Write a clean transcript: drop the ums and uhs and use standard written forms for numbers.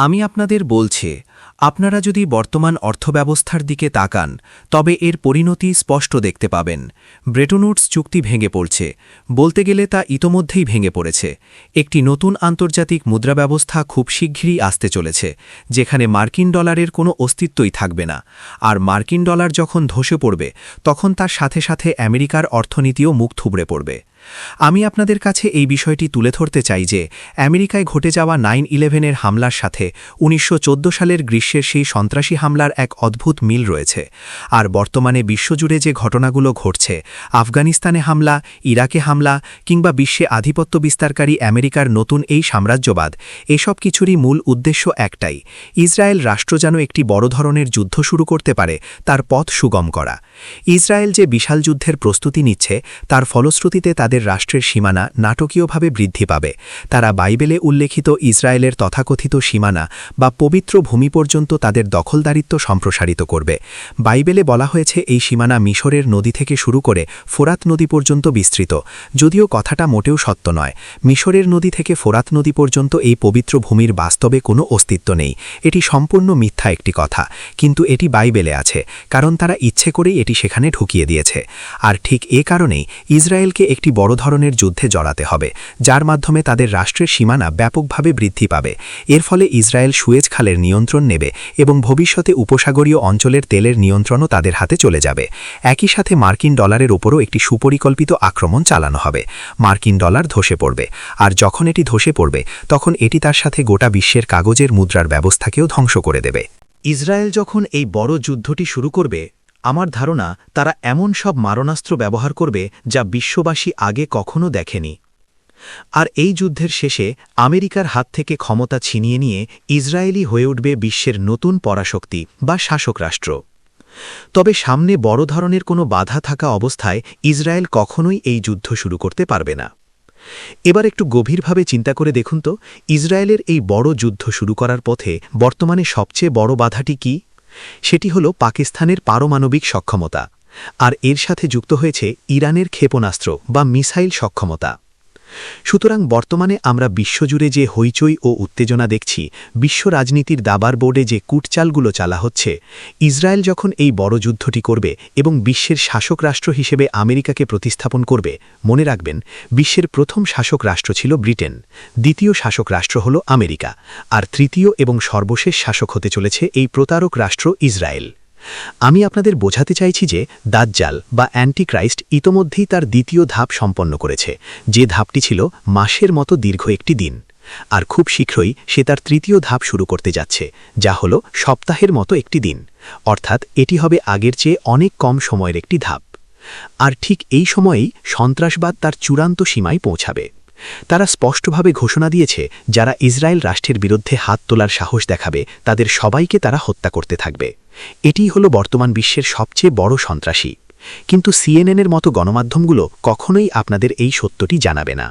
আমি আপনাদের বলছি, আপনারা যদি বর্তমান অর্থব্যবস্থার দিকে তাকান তবে এর পরিণতি স্পষ্ট দেখতে পাবেন। ব্রেটন উডস চুক্তি ভেঙে পড়ছে, বলতে গেলে তা ইতোমধ্যেই ভেঙে পড়েছে। একটি নতুন আন্তর্জাতিক মুদ্রা ব্যবস্থা খুব শিগগিরই আসতে চলেছে, যেখানে মার্কিন ডলারের কোনো অস্তিত্বই থাকবে না। আর মার্কিন ডলার যখন ধসে পড়বে, তখন তার সাথে সাথে আমেরিকার অর্থনীতিও মুখ থুবড়ে পড়বে। আমি আপনাদের কাছে এই বিষয়টি তুলে ধরতে চাই যে আমেরিকায় ঘটে যাওয়া 9/11-এর হামলার সাথে 1914 সালের গ্রীষ্মের সেই সন্ত্রাসী হামলার এক অদ্ভুত মিল রয়েছে। আর বর্তমানে বিশ্বজুড়ে যে ঘটনাগুলো ঘটছে, আফগানিস্তানে হামলা, ইরাকে হামলা কিংবা বিশ্বে আধিপত্য বিস্তারকারী আমেরিকার নতুন এই সাম্রাজ্যবাদ, এসব কিছুরই মূল উদ্দেশ্য একটাই: ইসরায়েল রাষ্ট্র যেন একটি বড় ধরনের যুদ্ধ শুরু করতে পারে, তার পথ সুগম করা। ইসরায়েল যে বিশাল যুদ্ধের প্রস্তুতি নিচ্ছে, তার ফলশ্রুতিতে তাদের রাষ্ট্রের সীমানা নাটকীয়ভাবে বৃদ্ধি পাবে। তারা বাইবেলে উল্লেখিত ইসরায়েলের তথাকথিত সীমানা বা পবিত্র ভূমি পর্যন্ত তাদের দখলদারিত্ব সম্প্রসারিত করবে। বাইবেলে বলা হয়েছে এই সীমানা মিশরের নদী থেকে শুরু করে ফোরাত নদী পর্যন্ত বিস্তৃত, যদিও কথাটা মোটেও সত্য নয়। মিশরের নদী থেকে ফোরাত নদী পর্যন্ত এই পবিত্র ভূমির বাস্তবে কোনো অস্তিত্ব নেই। এটি সম্পূর্ণ মিথ্যা একটি কথা, কিন্তু এটি বাইবেলে আছে, কারণ তারা ইচ্ছে করেই এটি সেখানে ঢুকিয়ে দিয়েছে। আর ঠিক এ কারণেই ইসরায়েলকে একটি বড় ধরনের যুদ্ধে জড়াতে হবে, যার মাধ্যমে তাদের রাষ্ট্রের সীমানা ব্যাপকভাবে বৃদ্ধি পাবে। এর ফলে ইসরায়েল সুয়েজ খালের নিয়ন্ত্রণ নেবে এবং ভবিষ্যতে উপসাগরীয় অঞ্চলের তেলের নিয়ন্ত্রণও তাদের হাতে চলে যাবে। একই সাথে মার্কিন ডলারের ওপরও একটি সুপরিকল্পিত আক্রমণ চালানো হবে। মার্কিন ডলার ধসে পড়বে, আর যখন এটি ধসে পড়বে, তখন এটি তার সাথে গোটা বিশ্বের কাগজের মুদ্রার ব্যবস্থাকেও ধ্বংস করে দেবে। ইসরায়েল যখন এই বড় যুদ্ধটি শুরু করবে, আমার ধারণা তারা এমন সব মারণাস্ত্র ব্যবহার করবে যা বিশ্ববাসী আগে কখনো দেখেনি। আর এই যুদ্ধের শেষে আমেরিকার হাত থেকে ক্ষমতা ছিনিয়ে নিয়ে ইসরায়েলই হয়ে উঠবে বিশ্বের নতুন পরাশক্তি বা শাসক রাষ্ট্র। তবে সামনে বড় ধরনের কোনো বাধা থাকা অবস্থায় ইসরায়েল কখনোই এই যুদ্ধ শুরু করতে পারবে না। এবার একটু গভীরভাবে চিন্তা করে দেখুন তো, ইসরায়েলের এই বড় যুদ্ধ শুরু করার পথে বর্তমানে সবচেয়ে বড় বাধাটি কি? সেটি হল পাকিস্তানের পারমাণবিক সক্ষমতা, আর এর সাথে যুক্ত হয়েছে ইরানের ক্ষেপণাস্ত্র বা মিসাইল সক্ষমতা। সুতরাং বর্তমানে আমরা বিশ্বজুড়ে যে হইচই ও উত্তেজনা দেখছি, বিশ্ব রাজনীতির দাবার বোর্ডে যে কূটচালগুলো চালা হচ্ছে, ইসরায়েল যখন এই বড় যুদ্ধটি করবে এবং বিশ্বের শাসক রাষ্ট্র হিসেবে আমেরিকাকে প্রতিস্থাপন করবে, মনে রাখবেন, বিশ্বের প্রথম শাসক রাষ্ট্র ছিল ব্রিটেন, দ্বিতীয় শাসক রাষ্ট্র হল আমেরিকা, আর তৃতীয় এবং সর্বশেষ শাসক হতে চলেছে এই প্রতারক রাষ্ট্র ইসরায়েল। আমি আপনাদের বোঝাতে চাইছি যে দাজ্জাল বা অ্যান্টিক্রাইস্ট ইতোমধ্যেই তার দ্বিতীয় ধাপ সম্পন্ন করেছে, যে ধাপটি ছিল মাসের মতো দীর্ঘ একটি দিন। আর খুব শীঘ্রই সে তার তৃতীয় ধাপ শুরু করতে যাচ্ছে, যা হল সপ্তাহের মতো একটি দিন, অর্থাৎ এটি হবে আগের চেয়ে অনেক কম সময়ের একটি ধাপ। আর ঠিক এই সময়েই সন্ত্রাসবাদ তার চূড়ান্ত সীমায় পৌঁছাবে। তারা স্পষ্টভাবে ঘোষণা দিয়েছে, যারা ইসরায়েল রাষ্ট্রের বিরুদ্ধে হাত তোলার সাহস দেখাবে, তাদের সবাইকে তারা হত্যা করতে থাকবে। এটিই হল বর্তমান বিশ্বের সবচেয়ে বড় সন্ত্রাসী। কিন্তু সিএনএনের মতো গণমাধ্যমগুলো কখনোই আপনাদের এই সত্যটি জানাবে না।